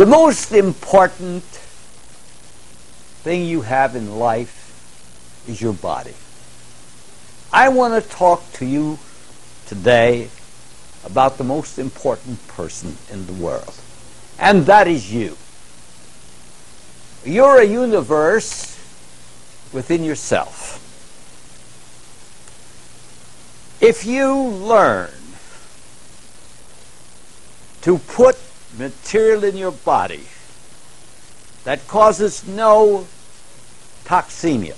The most important thing you have in life is your body. I want to talk to you today about the most important person in the world, and that is you. You're a universe within yourself. If you learn to put material in your body that causes no toxemia,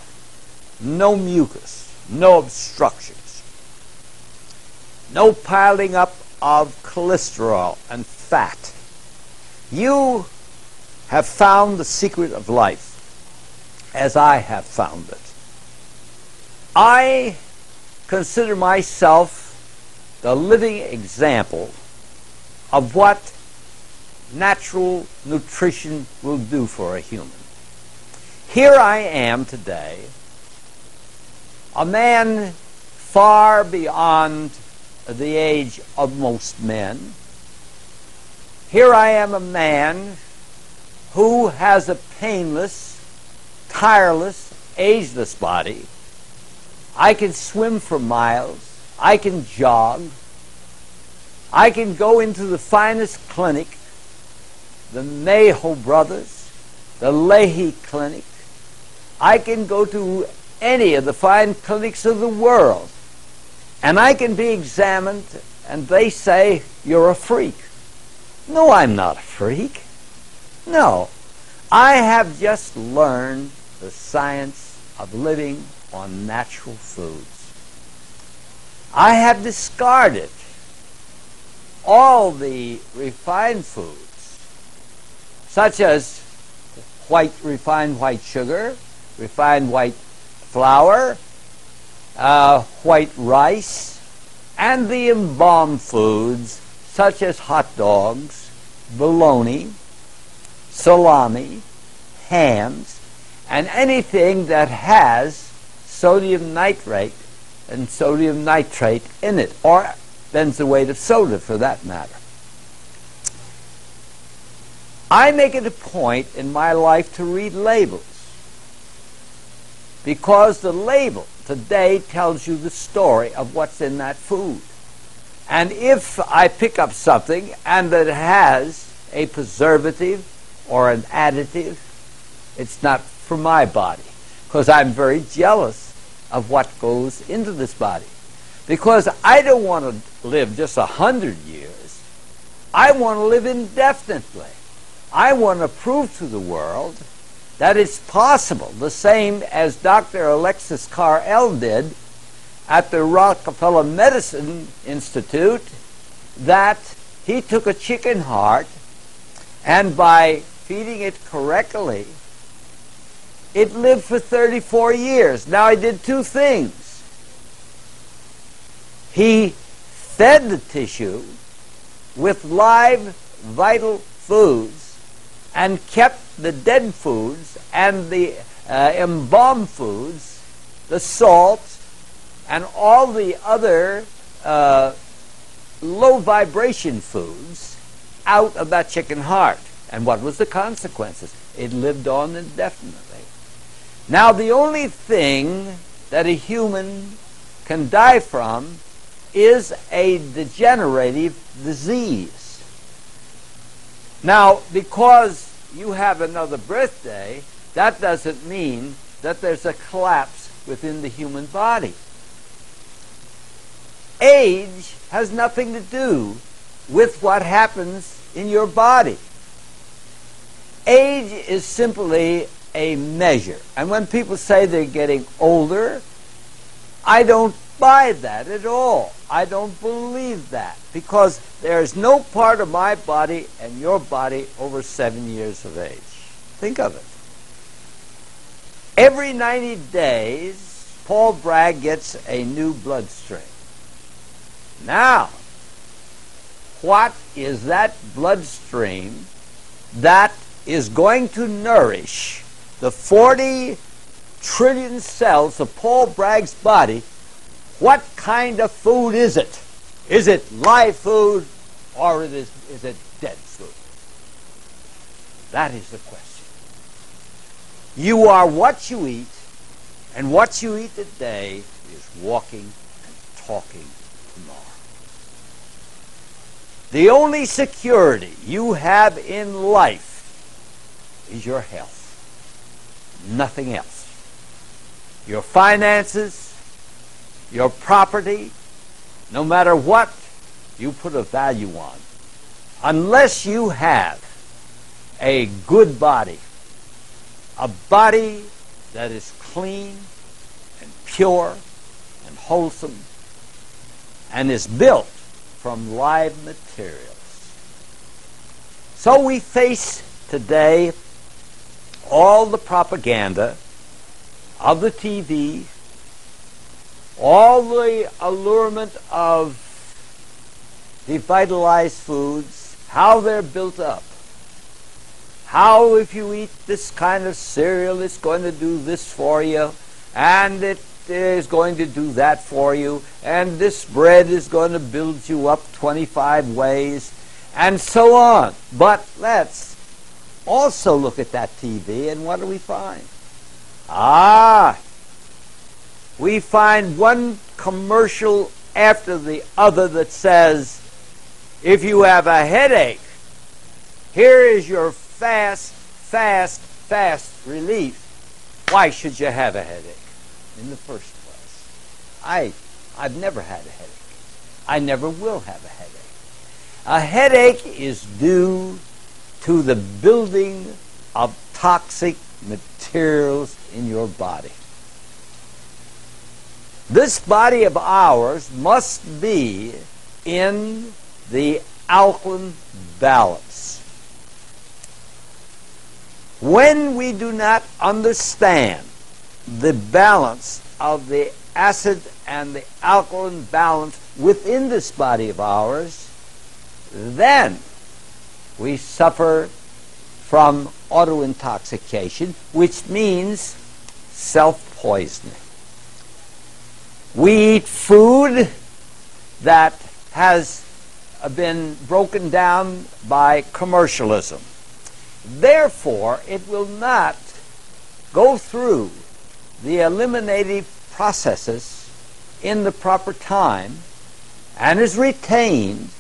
no mucus, no obstructions, no piling up of cholesterol and fat, you have found the secret of life, as I have found it. I consider myself the living example of what natural nutrition will do for a human. Here I am today, a man far beyond the age of most men. Here I am, a man who has a painless, tireless, ageless body. I can swim for miles. I can jog. I can go into the finest clinic, the Mayo Brothers, the Leahy Clinic. I can go to any of the fine clinics of the world, and I can be examined, and they say, "You're a freak." No, I'm not a freak. No. I have just learned the science of living on natural foods. I have discarded all the refined foods, such as refined white sugar, refined white flour, white rice, and the embalmed foods, such as hot dogs, bologna, salami, hams, and anything that has sodium nitrate and sodium nitrate in it, or benzoate of soda for that matter. I make it a point in my life to read labels, because the label today tells you the story of what's in that food. And if I pick up something and that it has a preservative or an additive, it's not for my body, because I'm very jealous of what goes into this body. Because I don't want to live just 100 years. I want to live indefinitely. I want to prove to the world that it's possible, the same as Dr. Alexis Carrel did at the Rockefeller Medicine Institute, that he took a chicken heart, and by feeding it correctly, it lived for 34 years. Now, he did two things. He fed the tissue with live, vital foods and kept the dead foods and the embalmed foods, the salt, and all the other low vibration foods out of that chicken heart. And what was the consequences? It lived on indefinitely. Now, the only thing that a human can die from is a degenerative disease. Now, because you have another birthday, that doesn't mean that there's a collapse within the human body. Age has nothing to do with what happens in your body. Age is simply a measure. And when people say they're getting older, I don't buy that at all. I don't believe that, because there's no part of my body and your body over 7 years of age. Think of it. Every 90 days, Paul Bragg gets a new bloodstream. Now, what is that bloodstream that is going to nourish the 40 trillion cells of Paul Bragg's body? What kind of food is it? Is it live food, or is it dead food? That is the question. You are what you eat, and what you eat today is walking and talking tomorrow. The only security you have in life is your health. Nothing else. Your finances, your property, no matter what you put a value on, unless you have a good body, a body that is clean and pure and wholesome and is built from live materials. So we face today all the propaganda of the TV, all the allurement of devitalized foods, how they're built up. How if you eat this kind of cereal, it's going to do this for you, and it is going to do that for you, and this bread is going to build you up 25 ways, and so on. But let's also look at that TV, and what do we find? We find one commercial after the other that says, if you have a headache, here is your fast relief. Why should you have a headache in the first place? I've never had a headache. I never will have a headache. A headache is due to the building of toxic materials in your body. This body of ours must be in the alkaline balance. When we do not understand the balance of the acid and the alkaline balance within this body of ours, then we suffer from autointoxication, which means self-poisoning. We eat food that has been broken down by commercialism. Therefore, it will not go through the eliminative processes in the proper time and is retained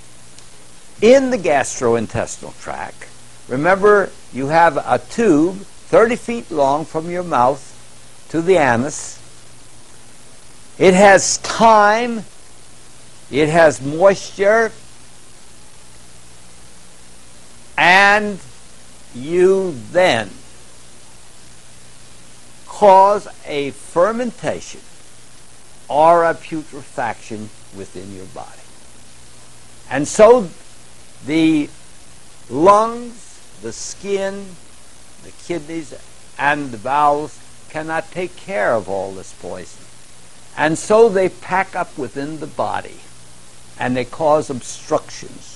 in the gastrointestinal tract. Remember, you have a tube 30 feet long from your mouth to the anus. It has time, it has moisture, and you then cause a fermentation or a putrefaction within your body. And so the lungs, the skin, the kidneys, and the bowels cannot take care of all this poison. And so they pack up within the body, and they cause obstructions.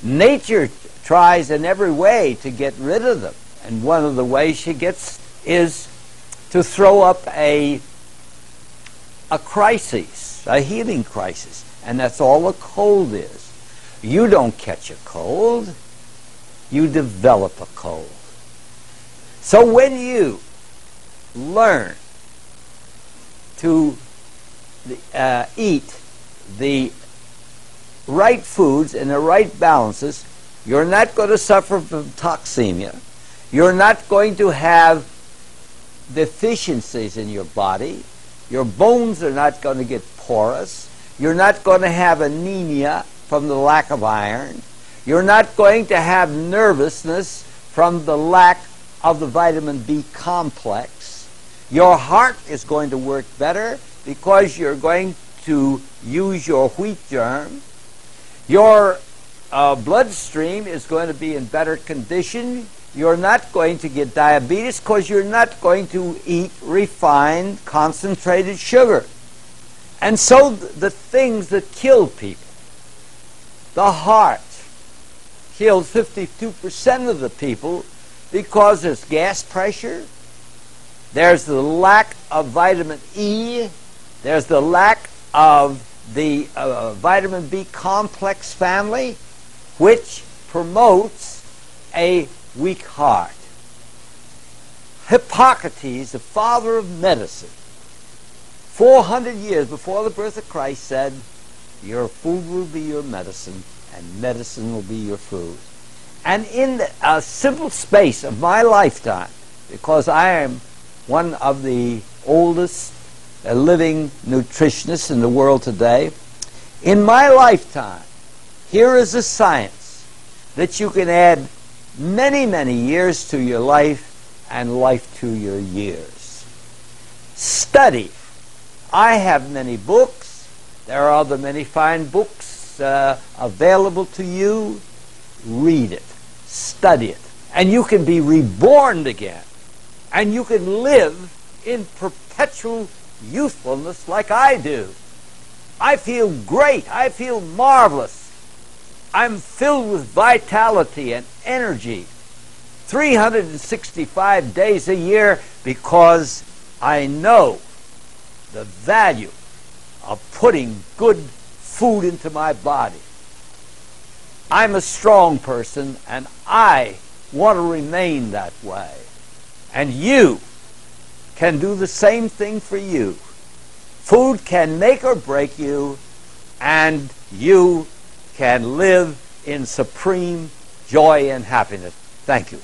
Nature tries in every way to get rid of them, and one of the ways she gets is to throw up a crisis, a healing crisis, and that's all a cold is. You don't catch a cold, you develop a cold. So when you learn to eat the right foods in the right balances, you're not going to suffer from toxemia. You're not going to have deficiencies in your body. Your bones are not going to get porous. You're not going to have anemia from the lack of iron. You're not going to have nervousness from the lack of the vitamin B complex. Your heart is going to work better because you're going to use your wheat germ. Your bloodstream is going to be in better condition. You're not going to get diabetes because you're not going to eat refined, concentrated sugar. And so the things that kill people, the heart kills 52% of the people because there's gas pressure, there's the lack of vitamin E, there's the lack of the vitamin B complex family, which promotes a weak heart. Hippocrates, the father of medicine, 400 years before the birth of Christ, said, your food will be your medicine, and medicine will be your food. And in a simple space of my lifetime, because I am one of the oldest living nutritionists in the world today, in my lifetime, here is a science that you can add many, many years to your life and life to your years. Study. I have many books. There are other many fine books available to you. Read it. Study it. And you can be reborn again. And you can live in perpetual youthfulness like I do. I feel great. I feel marvelous. I'm filled with vitality and energy 365 days a year because I know the value of putting good food into my body. I'm a strong person, and I want to remain that way. And you can do the same thing for you. Food can make or break you, and you can live in supreme joy and happiness. Thank you.